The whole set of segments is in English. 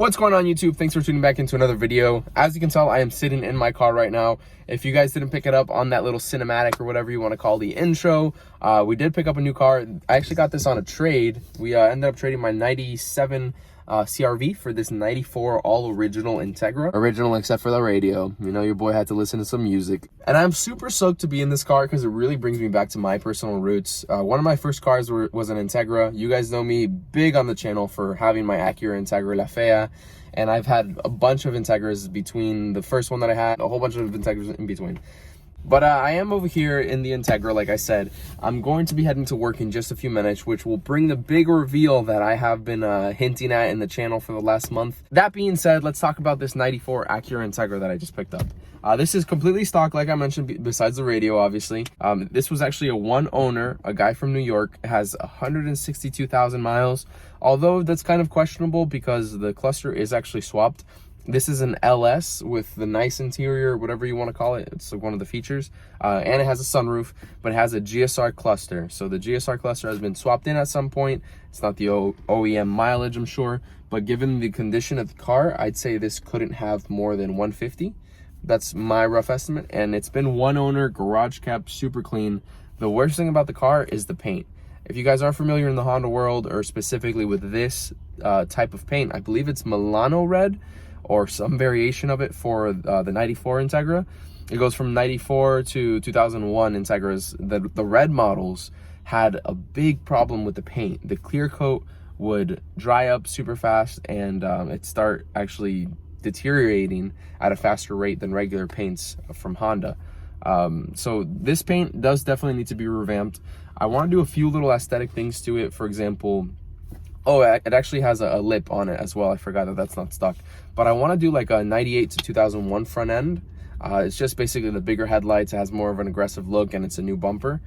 What's going on, YouTube? Thanks for tuning back into another video. As you can tell, I am sitting in my car right now. If you guys didn't pick it up on that little cinematic or whatever you want to call the intro, we did pick up a new car. I actually got this on a trade. We ended up trading my 97 CRV for this 94 all original Integra. Original except for the radio. You know, your boy had to listen to some music. And I'm super stoked to be in this car because it really brings me back to my personal roots. One of my first cars was an Integra. You guys know me big on the channel for having my Acura Integra La Fea. And I've had a bunch of Integras between the first one that I had, a whole bunch of Integras in between. But I am over here in the Integra, like I said. I'm going to be heading to work in just a few minutes, which will bring the big reveal that I have been hinting at in the channel for the last month. That being said, let's talk about this 94 Acura Integra that I just picked up. This is completely stock, like I mentioned, besides the radio, obviously. This was actually a one owner, a guy from New York, has 162,000 miles. Although that's kind of questionable because the cluster is actually swapped. This is an LS with the nice interior, whatever you want to call it. It's one of the features. And it has a sunroof, but it has a GSR cluster. So the GSR cluster has been swapped in at some point. It's not the OEM mileage, I'm sure. But given the condition of the car, I'd say this couldn't have more than 150. That's my rough estimate. And it's been one owner, garage kept, super clean. The worst thing about the car is the paint. If you guys are familiar in the Honda world, or specifically with this type of paint, I believe it's Milano red, or some variation of it for the 94 Integra. It goes from 94 to 2001 Integras. The red models had a big problem with the paint. The clear coat would dry up super fast and it start actually deteriorating at a faster rate than regular paints from Honda. So this paint does definitely need to be revamped. I want to do a few little aesthetic things to it. For example, oh, it actually has a lip on it as well. I forgot that that's not stock. But I want to do like a 98 to 2001 front end. It's just basically the bigger headlights. It has more of an aggressive look and it's a new bumper.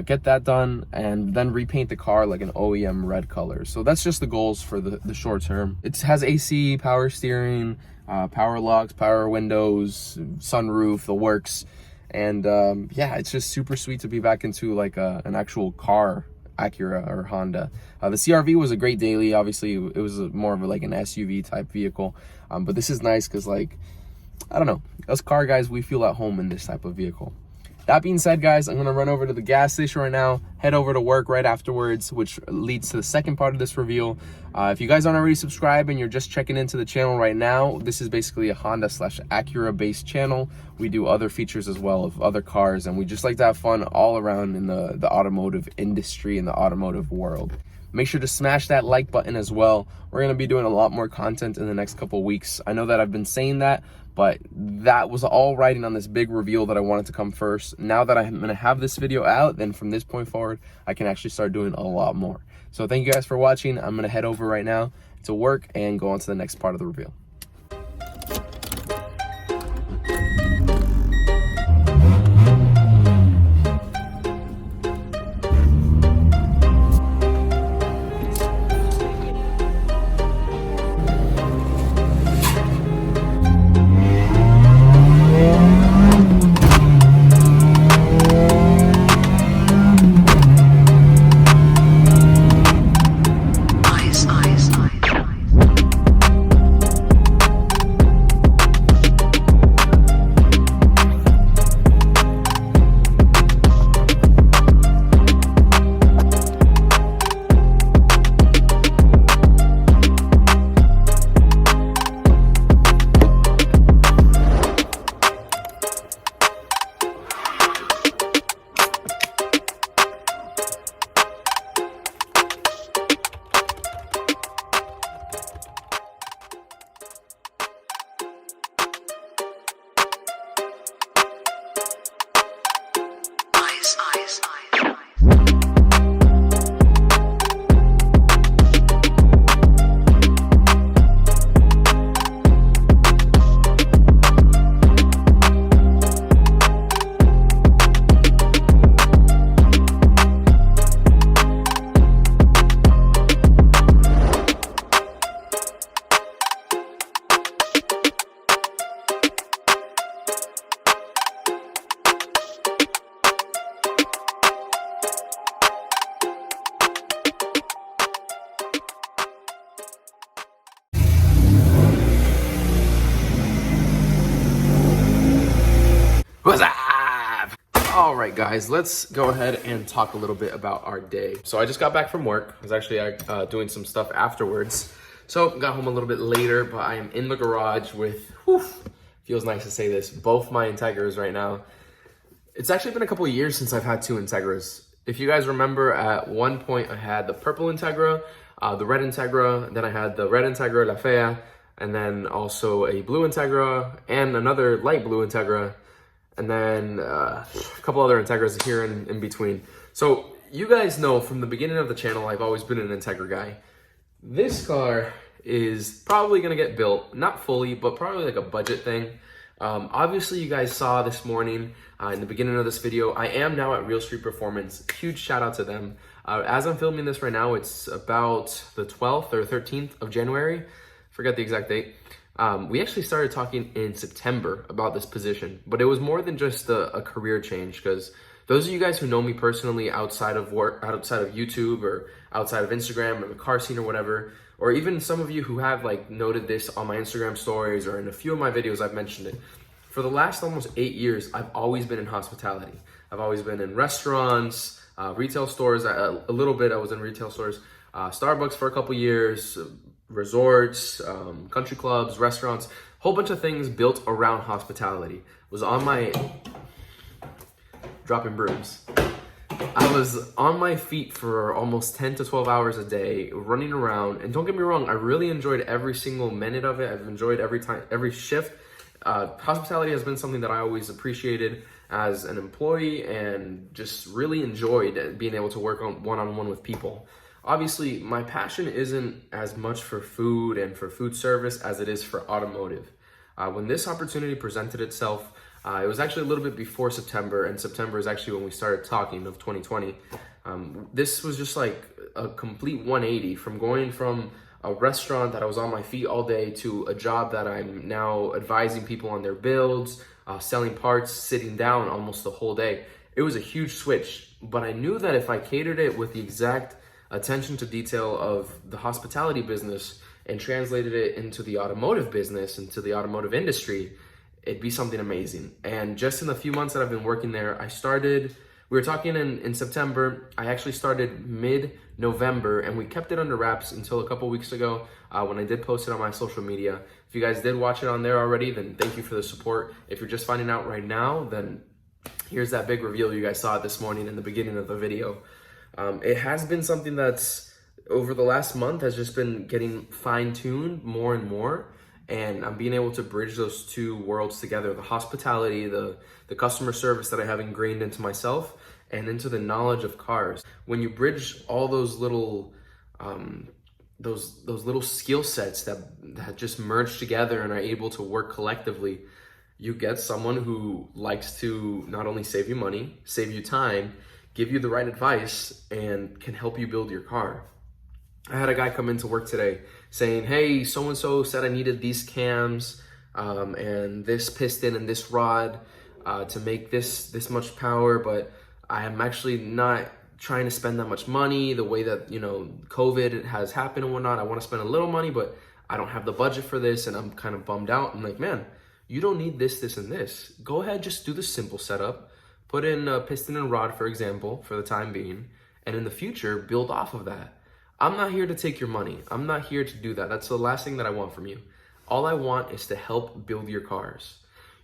Get that done and then repaint the car like an OEM red color. So that's just the goals for the short term. It has AC, power steering, power locks, power windows, sunroof, the works. And yeah, it's just super sweet to be back into like an actual car, Acura or Honda. The CRV was a great daily. Obviously it was more of like an SUV type vehicle, but this is nice because, like, I don't know, us car guys, we feel at home in this type of vehicle. That being said, guys, I'm gonna run over to the gas station right now, head over to work right afterwards, which leads to the second part of this reveal. If you guys aren't already subscribed and you're just checking into the channel right now, this is basically a Honda / Acura based channel. We do other features as well of other cars, and we just like to have fun all around in the automotive industry and the automotive world. Make sure to smash that like button as well. We're going to be doing a lot more content in the next couple of weeks. I know that I've been saying that, but that was all riding on this big reveal that I wanted to come first. Now that I'm going to have this video out, then from this point forward, I can actually start doing a lot more. So thank you guys for watching. I'm going to head over right now to work and go on to the next part of the reveal. right, guys, let's go ahead and talk a little bit about our day. So I just got back from work. I was actually doing some stuff afterwards. So got home a little bit later, but I am in the garage with, feels nice to say this, both my Integras right now. It's actually been a couple of years since I've had two Integras. If you guys remember, at one point I had the purple Integra, the red Integra, then I had the red Integra, La Fea, and then also a blue Integra and another light blue Integra, and then a couple other Integras here in between. So you guys know from the beginning of the channel, I've always been an Integra guy. This car is probably gonna get built, not fully, but probably like a budget thing. Obviously you guys saw this morning in the beginning of this video, I am now at Real Street Performance. Huge shout out to them. As I'm filming this right now, it's about the 12th or 13th of January. Forget the exact date. We actually started talking in September about this position, but it was more than just a career change, because those of you guys who know me personally outside of work, outside of YouTube or outside of Instagram or the car scene or whatever, or even some of you who have like noted this on my Instagram stories or in a few of my videos, I've mentioned it. For the last almost 8 years, I've always been in hospitality. I've always been in restaurants, retail stores. A little bit I was in retail stores, Starbucks for a couple years, resorts, country clubs, restaurants, whole bunch of things built around hospitality. Was on my dropping brooms. I was on my feet for almost 10 to 12 hours a day, running around. And don't get me wrong, I really enjoyed every single minute of it. I've enjoyed every shift. Hospitality has been something that I always appreciated as an employee, and just really enjoyed being able to work on one-on-one with people. Obviously, my passion isn't as much for food and for food service as it is for automotive. When this opportunity presented itself, it was actually a little bit before September, and September is actually when we started talking of 2020. This was just like a complete 180 from going from a restaurant that I was on my feet all day to a job that I'm now advising people on their builds, selling parts, sitting down almost the whole day. It was a huge switch, but I knew that if I catered it with the exact attention to detail of the hospitality business and translated it into the automotive business, into the automotive industry, it'd be something amazing. And just in the few months that I've been working there, we were talking in September, I actually started mid-November, and we kept it under wraps until a couple weeks ago when I did post it on my social media. If you guys did watch it on there already, then thank you for the support. If you're just finding out right now, then here's that big reveal you guys saw this morning in the beginning of the video. It has been something that's over the last month has just been getting fine-tuned more and more, and I'm being able to bridge those two worlds together: the hospitality, the customer service that I have ingrained into myself, and into the knowledge of cars. When you bridge all those little those little skill sets that just merge together and are able to work collectively, you get someone who likes to not only save you money, save you time, give you the right advice, and can help you build your car. I had a guy come into work today saying, hey, so-and-so said I needed these cams and this piston and this rod to make this much power, but I am actually not trying to spend that much money the way that, COVID has happened and whatnot. I want to spend a little money, but I don't have the budget for this, and I'm kind of bummed out. I'm like, man, you don't need this, this, and this. Go ahead, just do the simple setup. Put in a piston and rod, for example, for the time being, and in the future, build off of that. I'm not here to take your money. I'm not here to do that. That's the last thing that I want from you. All I want is to help build your cars.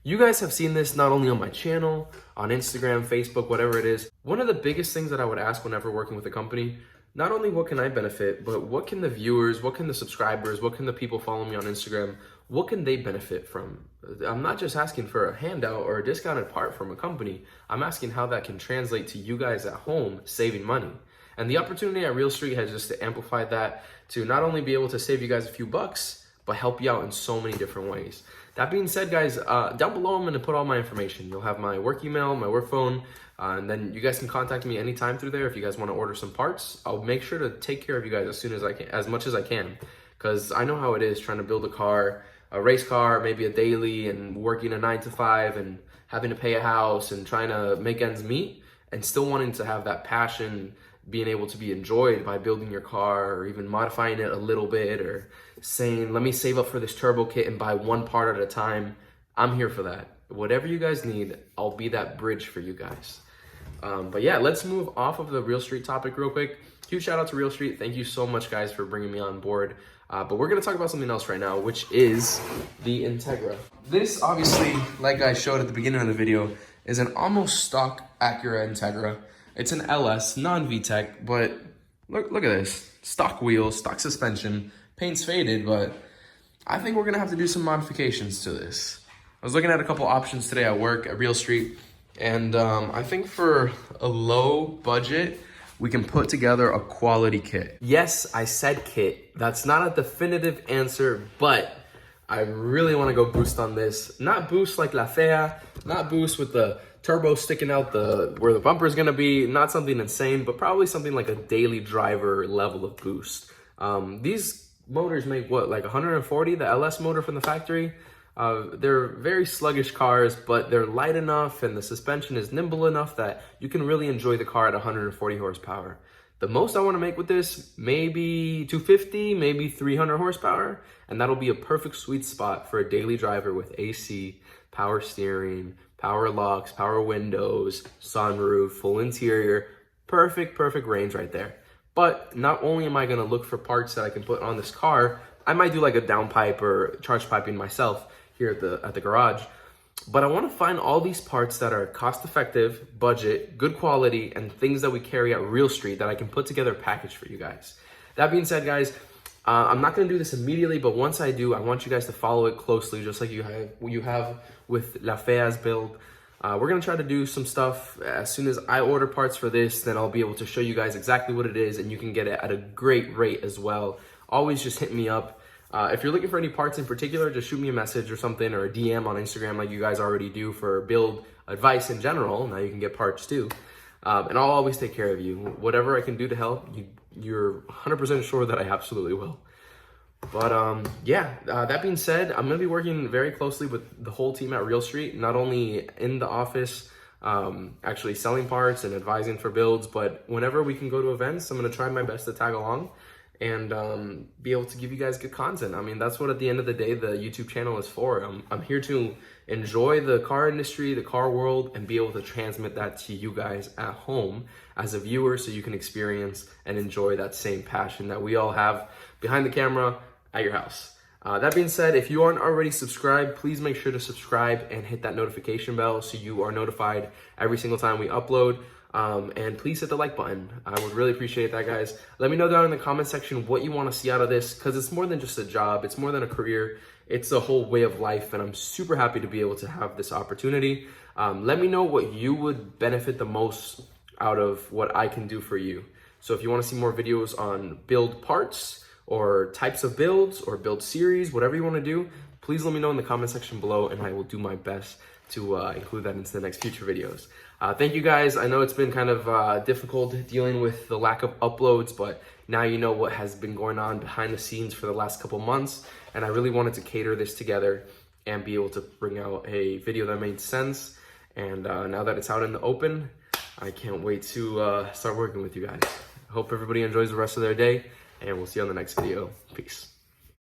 You guys have seen this not only on my channel, on Instagram, Facebook, whatever it is. One of the biggest things that I would ask whenever working with a company, not only what can I benefit, but what can the viewers, what can the subscribers, what can the people following me on Instagram, what can they benefit from? I'm not just asking for a handout or a discounted part from a company. I'm asking how that can translate to you guys at home saving money. And the opportunity at Real Street has just amplified that to not only be able to save you guys a few bucks, but help you out in so many different ways. That being said, guys, down below I'm gonna put all my information. You'll have my work email, my work phone, and then you guys can contact me anytime through there if you guys wanna order some parts. I'll make sure to take care of you guys as soon as I can, as much as I can, because I know how it is trying to build a car, a race car, maybe a daily, and working a 9 to 5 and having to pay a house and trying to make ends meet, and still wanting to have that passion being able to be enjoyed by building your car, or even modifying it a little bit, or saying, let me save up for this turbo kit and buy one part at a time. I'm here for that. Whatever you guys need, I'll be that bridge for you guys. But yeah, let's move off of the Real Street topic real quick. Huge shout out to Real Street. Thank you so much, guys, for bringing me on board. But we're going to talk about something else right now, which is the Integra. This, obviously, like I showed at the beginning of the video, is an almost stock Acura Integra. It's an LS, non-VTEC, but look at this. Stock wheels, stock suspension, paint's faded, but I think we're going to have to do some modifications to this. I was looking at a couple options today at work at Real Street, and I think for a low budget, we can put together a quality kit. Yes, I said kit. That's not a definitive answer, but I really want to go boost on this. Not boost like La Fea, not boost with the turbo sticking out where the bumper is going to be, not something insane, but probably something like a daily driver level of boost. These motors make what, like 140, the LS motor from the factory? They're very sluggish cars, but they're light enough and the suspension is nimble enough that you can really enjoy the car at 140 horsepower. The most I want to make with this, maybe 250, maybe 300 horsepower, and that'll be a perfect sweet spot for a daily driver with AC, power steering, power locks, power windows, sunroof, full interior. Perfect range right there. But not only am I going to look for parts that I can put on this car, I might do like a downpipe or charge piping myself here at the garage. But I want to find all these parts that are cost effective, budget, good quality, and things that we carry at Real Street that I can put together a package for you guys. That being said, guys, I'm not going to do this immediately, but once I do, I want you guys to follow it closely, just like you have with La Fea's build. We're going to try to do some stuff. As soon as I order parts for this, then I'll be able to show you guys exactly what it is, and you can get it at a great rate as well. Always just hit me up. If you're looking for any parts in particular, just shoot me a message or something, or a DM on Instagram like you guys already do for build advice in general. Now you can get parts too. And I'll always take care of you. Whatever I can do to help, you're 100% sure that I absolutely will. But yeah, that being said, I'm going to be working very closely with the whole team at Real Street, not only in the office, actually selling parts and advising for builds, but whenever we can go to events, I'm going to try my best to tag along and be able to give you guys good content. I mean, that's what at the end of the day the YouTube channel is for. I'm here to enjoy the car industry, the car world, and be able to transmit that to you guys at home as a viewer, so you can experience and enjoy that same passion that we all have behind the camera at your house. That being said, if you aren't already subscribed, please make sure to subscribe and hit that notification bell so you are notified every single time we upload. And please hit the like button. I would really appreciate that, guys. Let me know down in the comment section what you want to see out of this, because it's more than just a job. It's more than a career. It's a whole way of life, and I'm super happy to be able to have this opportunity. Let me know what you would benefit the most out of what I can do for you. So if you want to see more videos on build parts or types of builds or build series, whatever you want to do, please let me know in the comment section below, and I will do my best to include that into the next future videos. Thank you, guys. I know it's been kind of difficult dealing with the lack of uploads, but now you know what has been going on behind the scenes for the last couple months, and I really wanted to cater this together and be able to bring out a video that made sense. And now that it's out in the open, I can't wait to start working with you guys. I hope everybody enjoys the rest of their day, and we'll see you on the next video. Peace.